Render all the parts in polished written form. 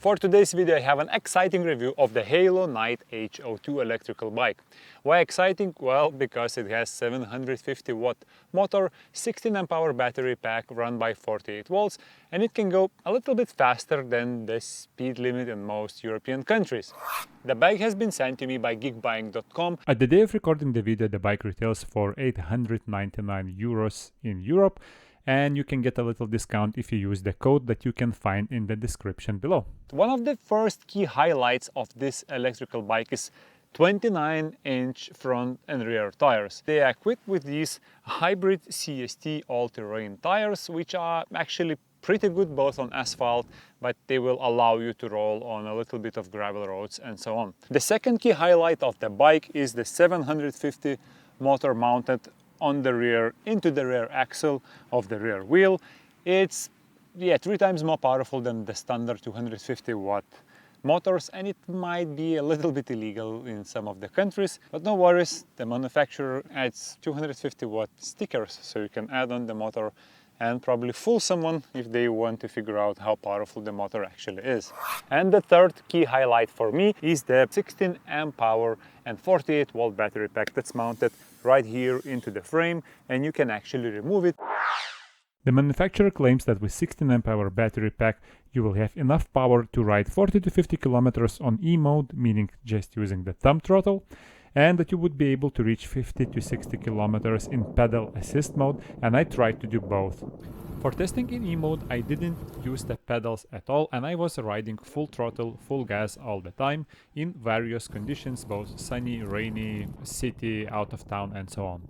For today's video I have an exciting review of the Halo Knight H02 electrical bike. Why exciting? Well, because it has 750 watt motor, 16 amp hour battery pack run by 48 volts, and it can go a little bit faster than the speed limit in most European countries. The bike has been sent to me by geekbuying.com. At the day of recording the video, the bike retails for 899 euros in Europe, and you can get a little discount if you use the code that you can find in the description below. One of the first key highlights of this electrical bike is 29-inch front and rear tires. They are equipped with these hybrid CST all-terrain tires, which are actually pretty good both on asphalt, but they will allow you to roll on a little bit of gravel roads and so on. The second key highlight of the bike is the 750 motor mounted on the rear, into the rear axle of the rear wheel. It's 3 times more powerful than the standard 250 watt motors, and it might be a little bit illegal in some of the countries, but no worries, the manufacturer adds 250 watt stickers so you can add on the motor and probably fool someone if they want to figure out how powerful the motor actually is. And the third key highlight for me is the 16 amp hour and 48 volt battery pack that's mounted right here into the frame, and you can actually remove it. The manufacturer claims that with 16 amp hour battery pack you will have enough power to ride 40 to 50 kilometers on E mode, meaning just using the thumb throttle, and that you would be able to reach 50 to 60 kilometers in pedal assist mode, and I tried to do both. For testing in E mode I didn't use the pedals at all, and I was riding full throttle, full gas all the time in various conditions, both sunny, rainy, city, out of town and so on.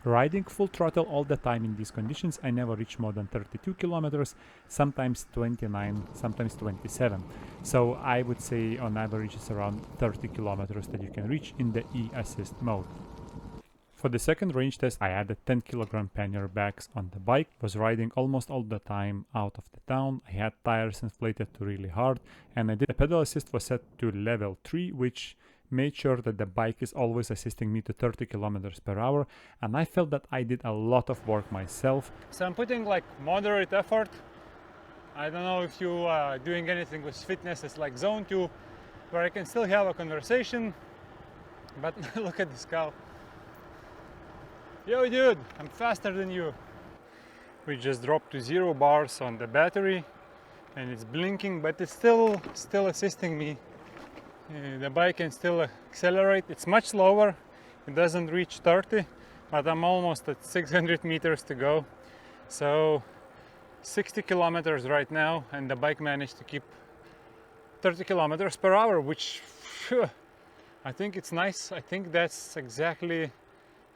Riding full throttle all the time in these conditions, I never reach more than 32 kilometers, sometimes 29, sometimes 27. So I would say on average it's around 30 kilometers that you can reach in the E-assist mode. For the second range test I added 10 kilogram pannier bags on the bike, was riding almost all the time out of the town. I had tires inflated to really hard, and the pedal assist was set to level 3, which made sure that the bike is always assisting me to 30 kilometers per hour, and I felt that I did a lot of work myself. So I'm putting like moderate effort. I don't know if you are doing anything with fitness, it's like zone 2, where I can still have a conversation, but look at this cow. Yo dude, I'm faster than you. We just dropped to 0 bars on the battery and it's blinking, but it's still assisting me. The bike can still accelerate. It's much slower, it doesn't reach 30, but I'm almost at 600 meters to go. So 60 kilometers right now, and the bike managed to keep 30 kilometers per hour, which I think it's nice. I think that's exactly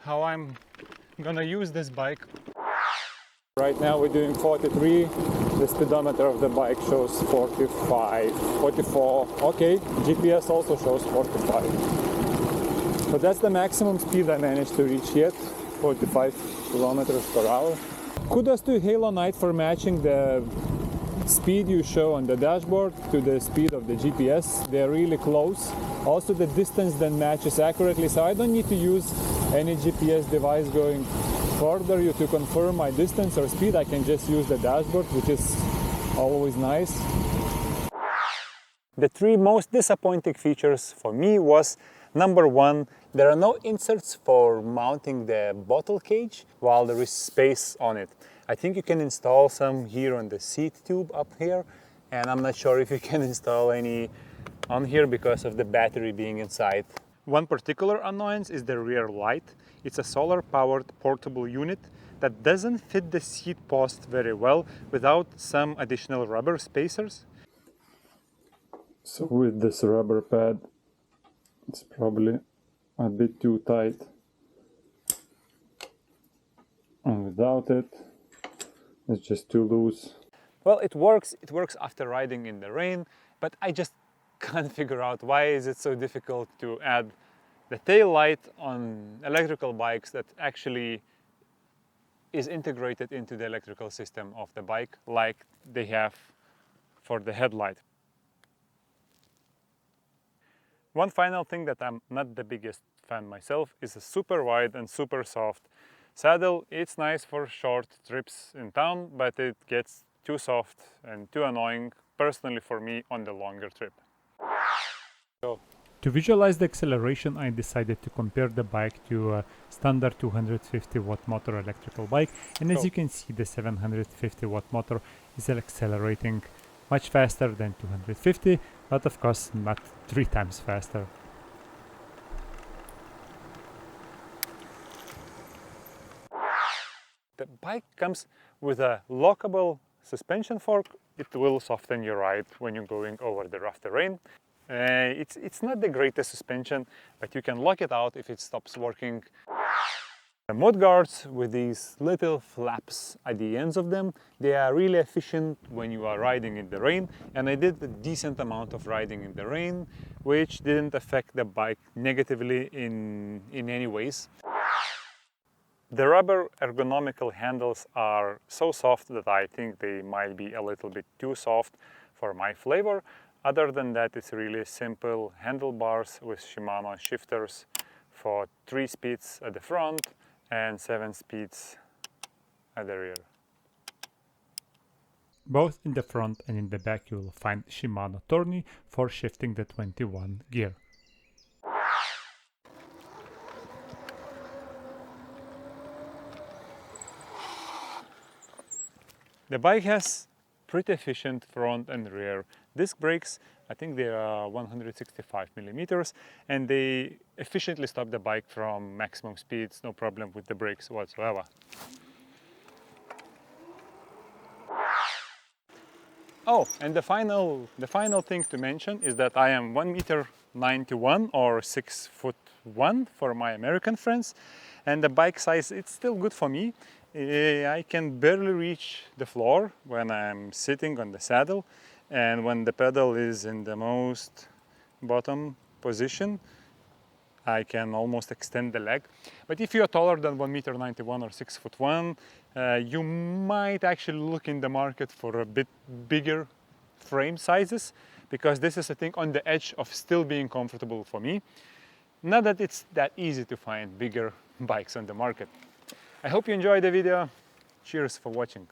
how I'm gonna use this bike. Right now we're doing 43, the speedometer of the bike shows 45, 44, okay, GPS also shows 45. But that's the maximum speed I managed to reach yet, 45 kilometers per hour. Kudos to Halo Knight for matching the speed you show on the dashboard to the speed of the GPS. They're really close. Also the distance then matches accurately, so I don't need to use any GPS device going further you to confirm my distance or speed. I can just use the dashboard, which is always nice. The 3 most disappointing features for me was, number 1, there are no inserts for mounting the bottle cage while there is space on it. I think you can install some here on the seat tube up here, and I'm not sure if you can install any on here because of the battery being inside. One particular annoyance is the rear light. It's a solar-powered portable unit that doesn't fit the seat post very well without some additional rubber spacers. So with this rubber pad, it's probably a bit too tight. And without it, it's just too loose. Well, it works after riding in the rain, but I just can't figure out why is it so difficult to add the tail light on electrical bikes that actually is integrated into the electrical system of the bike like they have for the headlight. One final thing that I'm not the biggest fan myself is a super wide and super soft saddle. It's nice for short trips in town, but it gets too soft and too annoying personally for me on the longer trip. To visualize the acceleration, I decided to compare the bike to a standard 250 watt motor electrical bike, and as you can see, the 750 watt motor is accelerating much faster than 250, but of course not 3 times faster. The bike comes with a lockable suspension fork. It will soften your ride when you're going over the rough terrain. It's not the greatest suspension, but you can lock it out if it stops working. The mud guards with these little flaps at the ends of them, they are really efficient when you are riding in the rain, and I did a decent amount of riding in the rain, which didn't affect the bike negatively in any ways. The rubber ergonomical handles are so soft that I think they might be a little bit too soft for my flavor. Other than that, it's really simple handlebars with Shimano shifters for 3 speeds at the front and 7 speeds at the rear. Both in the front and in the back you will find Shimano tourney for shifting the 21 gear. The bike has pretty efficient front and rear disc brakes. I think they are 165 millimeters, and they efficiently stop the bike from maximum speeds, no problem with the brakes whatsoever. Oh, and the final thing to mention is that I am 1.91 m or 6'1" for my American friends, and the bike size, it's still good for me. I can barely reach the floor when I'm sitting on the saddle, and when the pedal is in the most bottom position, I can almost extend the leg. But if you're taller than 1.91 m or 6'1", you might actually look in the market for a bit bigger frame sizes, because this is, I think, on the edge of still being comfortable for me. Not that it's that easy to find bigger bikes on the market. I hope you enjoyed the video. Cheers for watching.